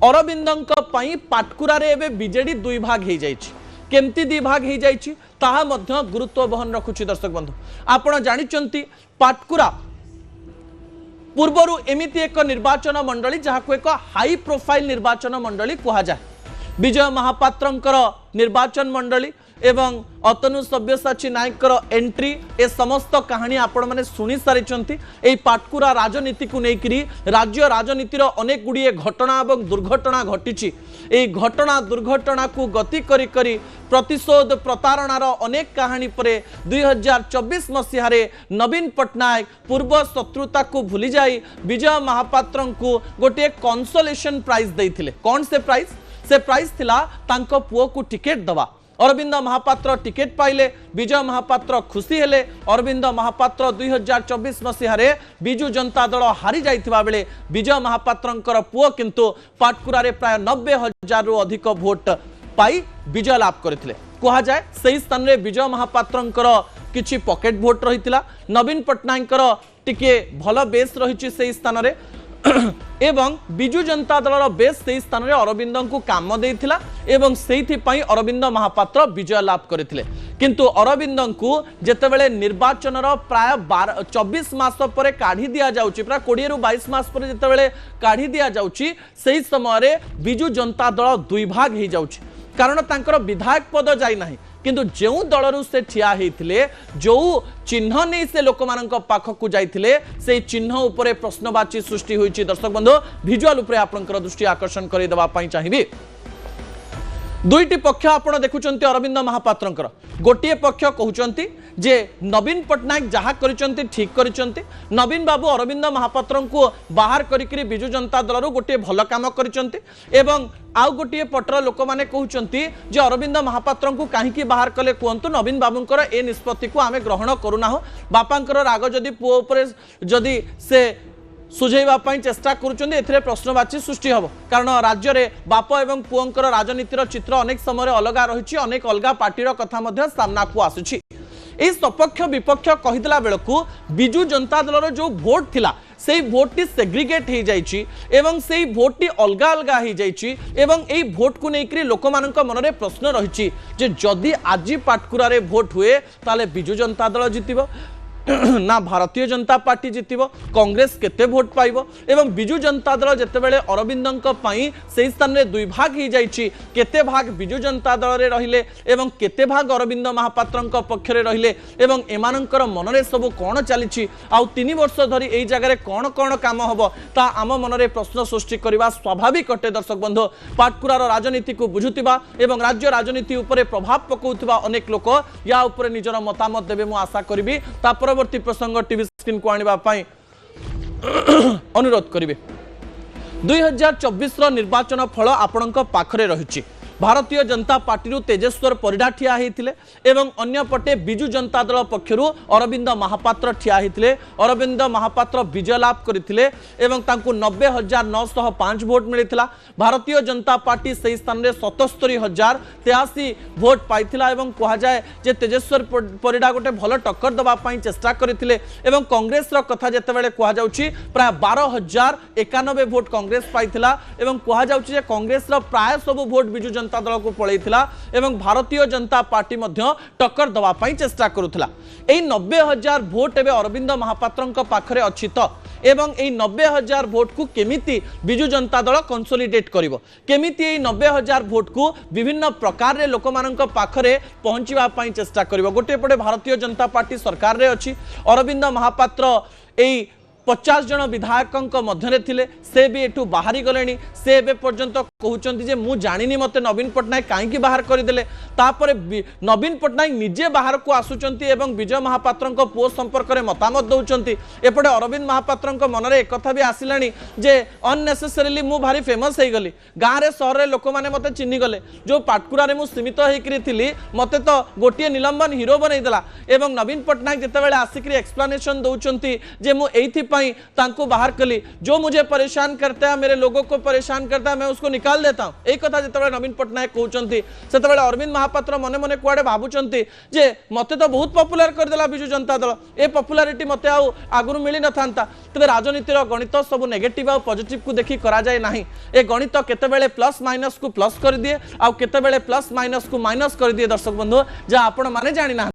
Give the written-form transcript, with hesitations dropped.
अरविंदଙ୍କ ପାଇଁ पाटकुरा रे एबे बीजेडी दुई भाग हो जाइछि केमती दुई भाग हो जाइछि ताहा मध्य गुरुत्व बहन रखुछि। दर्शक बंधु आपण जानिचंती पाटकुरा पूर्वरु एमिति एक निर्वाचन मंडली जहाको एक हाई प्रोफाइल निर्वाचन मंडली कहा जाए। विजय महापात्रंकर निर्वाचन मंडली एवं अतनु सब्यसाची नायकर एंट्री ए समस्त कहानी आपण माने सुनी सारिचंती। ए पाटकुरा राजनीति को लेकरी राज्य राजनीतिर अनेक गुड़िए घटना एवं दुर्घटना घटी। ए घटना दुर्घटना को गति करी करी प्रतिशोध प्रतारणार अनेक कहानी परे 2024 मसीह नवीन पट्टनायक पूर्व शत्रुता को भूली जाई विजय महापात्रं को गोटे कंसोलेशन प्राइज देइथिले। कौन से प्राइज? से प्राइज थिला तांको पुओ को टिकेट दवा। अरविंद महापात्र टिकेट पाइले, विजय महापात्र खुशी हेले। अरविंद महापात्र 2024 मसीह बिजु जनता दल हारी जाइथिबा बेले विजय महापात्रंकर पुओ किंतु पाटकुरा रे प्राय 90,000 रु अधिक भोट पाई विजय लाभ करथिले। कहा जाए सही स्थान रे विजय महापात्रंकर किछि पॉकेट भोट रहितिला। नवीन पट्टनायकर टिके भल बेस रहिछि सही स्थान रे एवं बिजु जनता दलर बेस से स्थान में अरविंद को काम देइथिला एवं सेहिथि पई अरविंद महापात्र विजय लाभ करथिले। किंतु अरविंद को जेतेबेले निर्वाचन प्राय 24 मास पर काढ़ी दिया जाउची, प्राय 20 रु 22 मास पर जेतेबेले काढ़ी दिया जाउची सेही समय रे बिजु जनता दल दुई भाग हो जाउची। कारण तांकर विधायक पद जाई नाही किंतु जो दलरू से ठिया होइथिले जो चिन्ह नहीं से लोक मानक पाखक जाइथिले से चिन्ह उपरे प्रश्नवाची सृष्टि होइछि। दर्शक बंधु विजुअल उपरे आपनकर दृष्टि आकर्षण करि देबा पई चाहिबी। दुईटी पक्ष आपण देखुचंती अरविंद महापात्रंकर। गोटिए पक्ष कहउचंती जे नवीन पट्टनायक जहा करिचंती ठीक करिचंती। नवीन बाबू अरविंद महापात्रं को बाहर करिकरी बिजु जनता दलरू गोटे भल काम करिचंती एवं आउ गोटे पटर लोक माने कहउचंती जे अरविंद महापात्रं को काहेकि बाहर कले कहंतु नवीन बाबूंकर ए निष्पत्ति को आमे ग्रहण करूना हो। बापांकर राग जदि पुओ उपरे जदि से सुझेवा चेष्टा करुँचे प्रश्नवाची सृष्टि हम। कारण राज्य में बाप एवं पुओंकर राजनीतिर चित्र अनेक समय अलग रही अनेक अलग पार्टीर कथा सामना को आसुची। यह सपक्ष विपक्ष कहीदेला बेलू बिजु जनता दलर जो भोट थिला से भोट टी सेग्रिगेट हो जाइछि एवं से भोट टी अलग अलग हो जाइछि एवं एई भोट को लेकर लोक मानक मन में प्रश्न रही जे जदि आज पाटकुरा रे भोट हुए ताले बिजु जनता दल जितिबो ना भारतीय जनता पार्टी जितिबो, कांग्रेस केते भोट पाइबो एवं बिजु जनता दल जेतेबेले अरविंदंक पई सेही स्थान रे दुई भाग हो जाइछि। केते भाग बिजु जनता दल रे रहिले एवं केते भाग अरविंद महापात्रंक पक्ष रे रहिले एवं एमानंकर मन रे सब कोन चलिछि आ 3 वर्ष धरि एई जगह रे कोन कोन काम हबो ता आम मन रे प्रश्न सृष्टि करबा स्वाभाविक अटे। दर्शक बंधु पाटकुरार राजनीति को बुझुतिबा एवं राज्य राजनीति उपरे प्रभाव पकाउतिबा अनेक लोक या उपरे निजर मतामत देबे मु आशा करबी। ता परवर्ती प्रसंग टीवी स्क्रीन को आनिबा पाई अनुरोध करिवे। 2024 रो निर्वाचन फल आपणक पाखरे रहिछि। भारतीय जनता पार्टी तेजेश्वर परिडा ठिया होइथिले एवं अन्य पटे बिजु जनता दल पक्षरु अरविंद महापात्र ठिया होइथिले। अरविंद महापात्र विजय लाभ करथिले एवं तांकु 90,905 भोट मिलिथिला। भारतीय जनता पार्टी सही स्थान रे 77,083 भोट पाइथिला एवं कहा जाए जे तेजेश्वर परिडा गोटे भल टक्कर दबा पई चेष्टा करथिले एवं कांग्रेस रो कथा जेतेबेले कहा जाउची प्राय 12,091 भोट कांग्रेस पाइथिला एवं कहा जाउची जे कांग्रेस रो प्राय सब भोट बिजु जनता दल को पलैथिला एवं भारतीय जनता पार्टी मध्य टक्कर दवा पई चेष्टा करुथिला। एई 90,000 भोट एबे अरविंद महापात्रंक पाखरे अछि त एवं एई 90,000 भोट को केमिति बिजु जनता दल कंसोलिडेट करिवो, केमिति एई 90,000 भोट को विभिन्न प्रकार रे लोक मानक पाखरे पहुंचीबा पई चेष्टा करिवो। गोटे पटे भारतीय जनता पार्टी सरकार रे अछि। अरविंद महापात्र एई 50 जन विधायक मध्य थिले से भी एठू बाहरी गलेनी। से एबे पर्यंत कहउचंती जे मु जानिनी मते नवीन पट्टनायक काहेकि बाहर करदेले। तापरे नवीन पट्टनायक निजे बाहर को आसुचंती एवं विजय महापात्रंक पुओ संपर्क में मतामत दउचंती। एपटे अरविंद महापात्रंक मन में एक कथा भी आसिलानी जे अननेसेसरीली मु भारी फेमस हो गली गाँव रे सहर रे लोक माने मते चिन्ही गले। जो पाटकुरा रे मु सीमित होइकरी थिली मते तो गोटिए निलंबन हीरो बनैदेला एवं नवीन पट्टनायक जेतेबेले आसिकरी एक्सप्लेनेशन दउचंती जे मु एइथि तांको बाहर कली। जो मुझे परेशान करता है, मेरे लोगों को परेशान करता है, मैं उसको निकाल देता हूं। एक कथा जितेबाला नवीन पट्टनायक कहते से अरविंद महापात्र मने मने कुआडे भावुंट जे मते तो बहुत पपुलार करदेला बिजु जनता दल, ए पपुलारिटी मते आगुरी मिली न था। तेज राजनीतिर गणित सब नेगेटिव आ पॉजिटिव को देखी करा जाए नाही। ए गणित केतेबेले प्लस माइनस को प्लस कर दिए, आउ केतेबेले प्लस माइनस को माइनस कर दिए। दर्शक बंधु जहाँ आपण माने जानी ना।